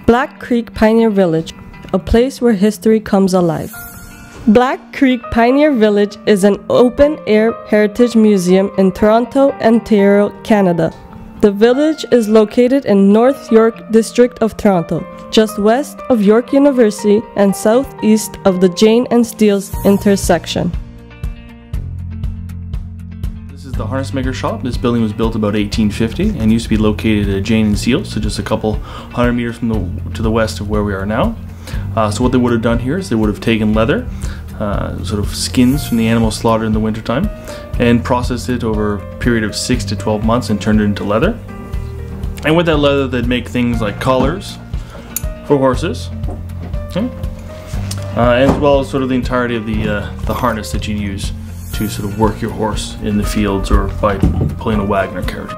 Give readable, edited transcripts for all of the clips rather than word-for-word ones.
Black Creek Pioneer Village, a place where history comes alive. Black Creek Pioneer Village is an open-air heritage museum in Toronto, Ontario, Canada. The village is located in North York District of Toronto, just west of York University and southeast of the Jane and Steeles intersection. This is the harness maker shop. This building was built about 1850 and used to be located at Jane and Steeles, so just a couple hundred meters to the west of where we are now. So what they would have done here is they would have taken leather, sort of skins from the animals slaughtered in the wintertime, and processed it over a period of 6 to 12 months and turned it into leather. And with that leather they'd make things like collars for horses, okay? As well as sort of the entirety of the harness that you use to sort of work your horse in the fields or by pulling a wagon or carriage.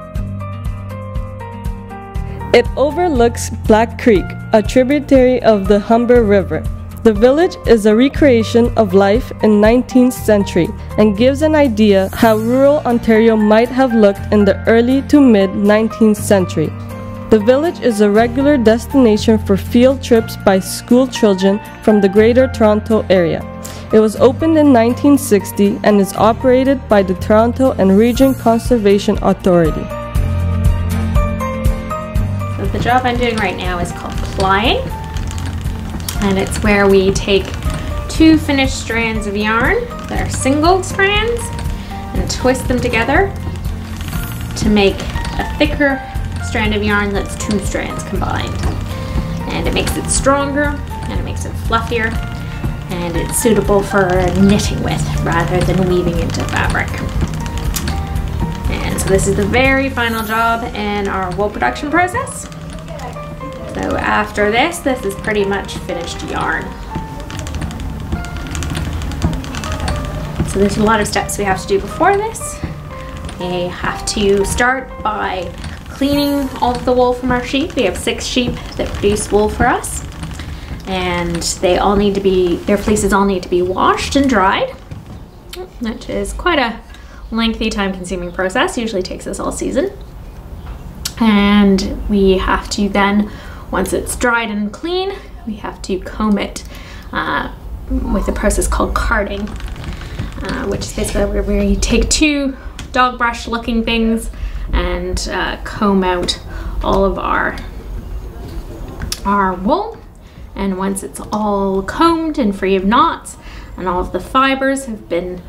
It overlooks Black Creek, a tributary of the Humber River. The village is a recreation of life in 19th century and gives an idea how rural Ontario might have looked in the early to mid 19th century. The village is a regular destination for field trips by school children from the Greater Toronto area. It was opened in 1960 and is operated by the Toronto and Region Conservation Authority. So the job I'm doing right now is called plying, and it's where we take two finished strands of yarn that are single strands and twist them together to make a thicker strand of yarn that's two strands combined. And it makes it stronger and it makes it fluffier, and it's suitable for knitting with rather than weaving into fabric. And so this is the very final job in our wool production process. So after this is pretty much finished yarn. So there's a lot of steps we have to do before this. We have to start by cleaning all of the wool from our sheep. We have 6 sheep that produce wool for us, and they all need to be, their fleeces all need to be washed and dried, which is quite a lengthy, time-consuming process. Usually takes us all season. And we have to then, once it's dried and clean, we have to comb it with a process called carding, which is basically where we take 2 dog brush looking things and comb out all of our wool. And once it's all combed and free of knots and all of the fibers have been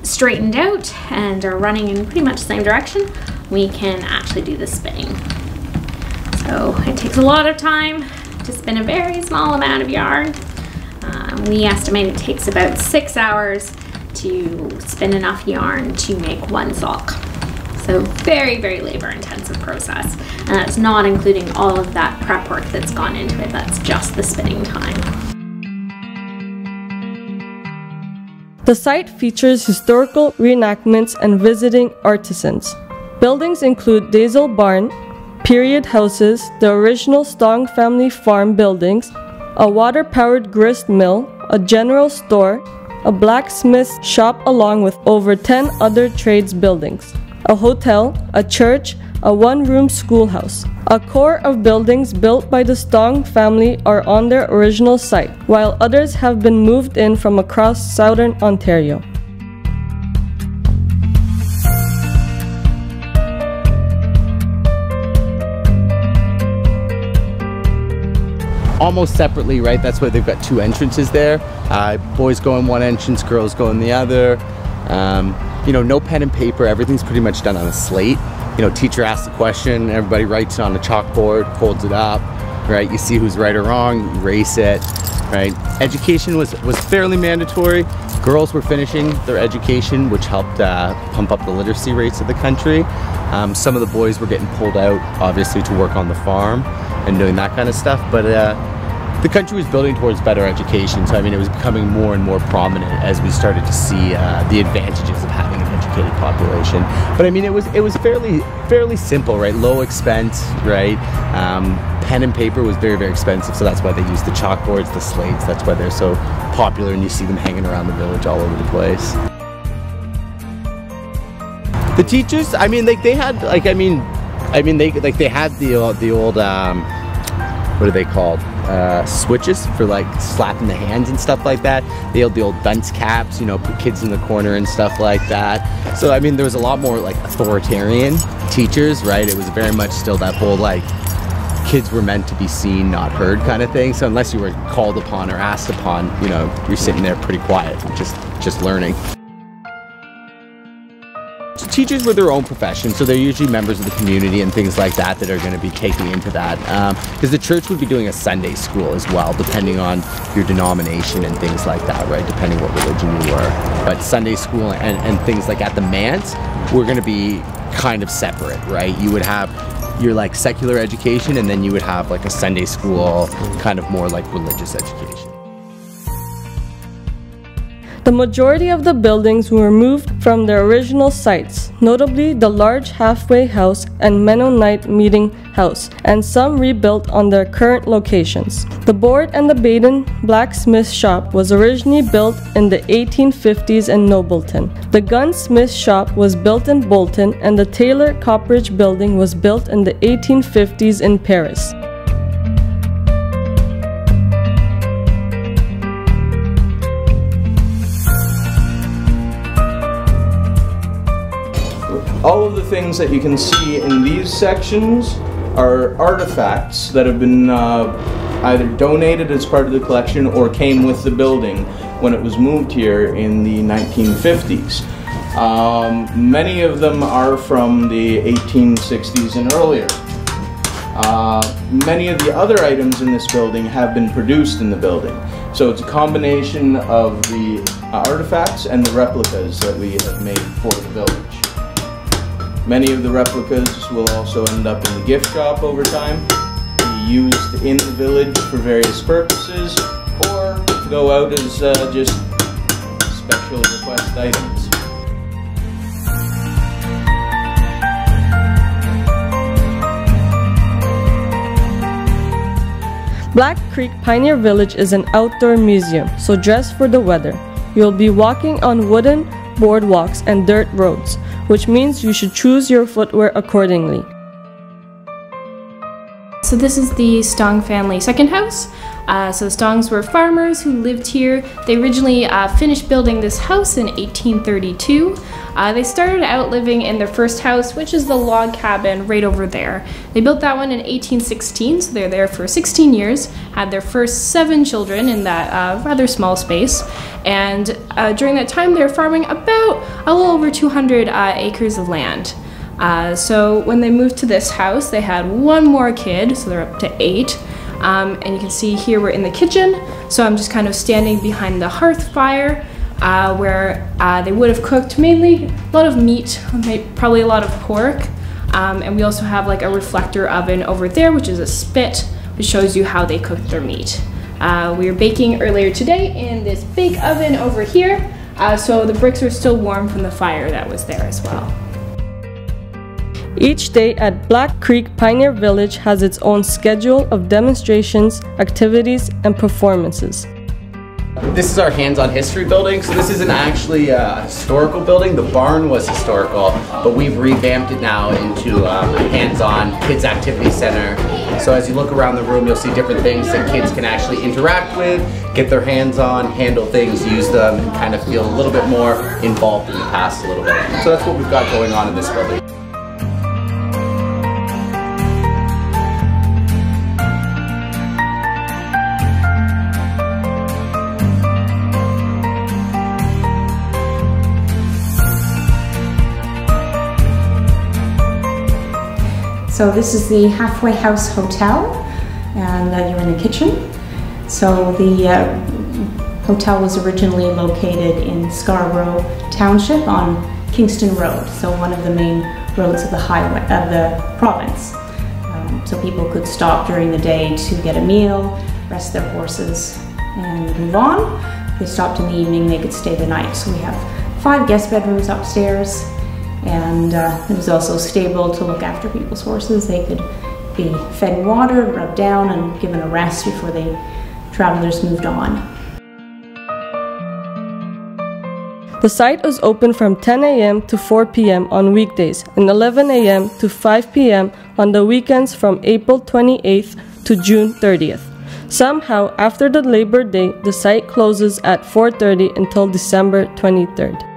straightened out and are running in pretty much the same direction, we can actually do the spinning. So it takes a lot of time to spin a very small amount of yarn. We estimate it takes about 6 hours to spin enough yarn to make 1 sock. So very, very labor intensive process. And that's not including all of that prep work that's gone into it. That's just the spinning time. The site features historical reenactments and visiting artisans. Buildings include Diesel Barn, period houses, the original Stong family farm buildings, a water-powered grist mill, a general store, a blacksmith's shop along with over 10 other trades buildings, a hotel, a church, a one-room schoolhouse. A core of buildings built by the Stong family are on their original site, while others have been moved in from across southern Ontario. Almost separately, right? That's why they've got 2 entrances there. Boys go in one entrance, girls go in the other. You know, no pen and paper, everything's pretty much done on a slate. You know, teacher asks the question, everybody writes it on a chalkboard, holds it up, right? You see who's right or wrong, you erase it, right? Education was fairly mandatory. Girls were finishing their education, which helped pump up the literacy rates of the country. Some of the boys were getting pulled out, obviously, to work on the farm and doing that kind of stuff, but the country was building towards better education, so I mean it was becoming more and more prominent as we started to see the advantages of having an educated population. But I mean it was fairly simple, right? Low expense, right? Pen and paper was very, very expensive, so that's why they used the chalkboards, the slates. That's why they're so popular, and you see them hanging around the village all over the place. The teachers, I mean, like they had, like, they had the old what are they called? Switches for like slapping the hands and stuff like that. They had the old dunce caps, you know, put kids in the corner and stuff like that. So I mean, there was a lot more like authoritarian teachers, right? It was very much still that whole like kids were meant to be seen, not heard kind of thing. So unless you were called upon or asked upon, you know, you're sitting there pretty quiet, just learning. Teachers were their own profession, so they're usually members of the community and things like that that are going to be taking into that. Because the church would be doing a Sunday school as well, depending on your denomination and things like that, right? Depending what religion you were. But Sunday school and things like at the manse were going to be kind of separate, right? You would have your like secular education, and then you would have like a Sunday school, kind of more like religious education. The majority of the buildings were moved from their original sites, notably the large halfway house and Mennonite meeting house, and some rebuilt on their current locations. The board and the Baden blacksmith shop was originally built in the 1850s in Nobleton. The gunsmith shop was built in Bolton, and the Taylor Copperidge building was built in the 1850s in Paris. All of the things that you can see in these sections are artifacts that have been either donated as part of the collection or came with the building when it was moved here in the 1950s. Many of them are from the 1860s and earlier. Many of the other items in this building have been produced in the building. So it's a combination of the artifacts and the replicas that we have made for the village. Many of the replicas will also end up in the gift shop over time, be used in the village for various purposes, or go out as just special request items. Black Creek Pioneer Village is an outdoor museum, so dress for the weather. You'll be walking on wooden boardwalks and dirt roads, which means you should choose your footwear accordingly. So this is the Stong family second house. So the Stongs were farmers who lived here. They originally finished building this house in 1832. They started out living in their first house, which is the log cabin right over there. They built that one in 1816, so they're there for 16 years, had their first 7 children in that rather small space. And during that time, they were farming about a little over 200 acres of land. So when they moved to this house, they had 1 more kid, so they're up to 8. And you can see here we're in the kitchen, so I'm just kind of standing behind the hearth fire where they would have cooked mainly a lot of meat, probably a lot of pork, and we also have like a reflector oven over there, which is a spit, which shows you how they cooked their meat. We were baking earlier today in this big oven over here, so the bricks are still warm from the fire that was there as well. Each day at Black Creek Pioneer Village has its own schedule of demonstrations, activities, and performances. This is our hands-on history building. So this isn't actually a historical building. The barn was historical, but we've revamped it now into a hands-on kids activity center. So as you look around the room, you'll see different things that kids can actually interact with, get their hands on, handle things, use them, and kind of feel a little bit more involved in the past a little bit. So that's what we've got going on in this building. So this is the Halfway House Hotel, and you're in the kitchen. So the hotel was originally located in Scarborough Township on Kingston Road, so one of the main roads of the highway of the province. So people could stop during the day to get a meal, rest their horses, and move on. If they stopped in the evening, they could stay the night. So we have 5 guest bedrooms upstairs. And it was also a stable to look after people's horses. They could be fed water, rubbed down, and given a rest before the travelers moved on. The site was open from 10 a.m. to 4 p.m. on weekdays and 11 a.m. to 5 p.m. on the weekends from April 28th to June 30th. Somehow, after the Labor Day, the site closes at 4:30 until December 23rd.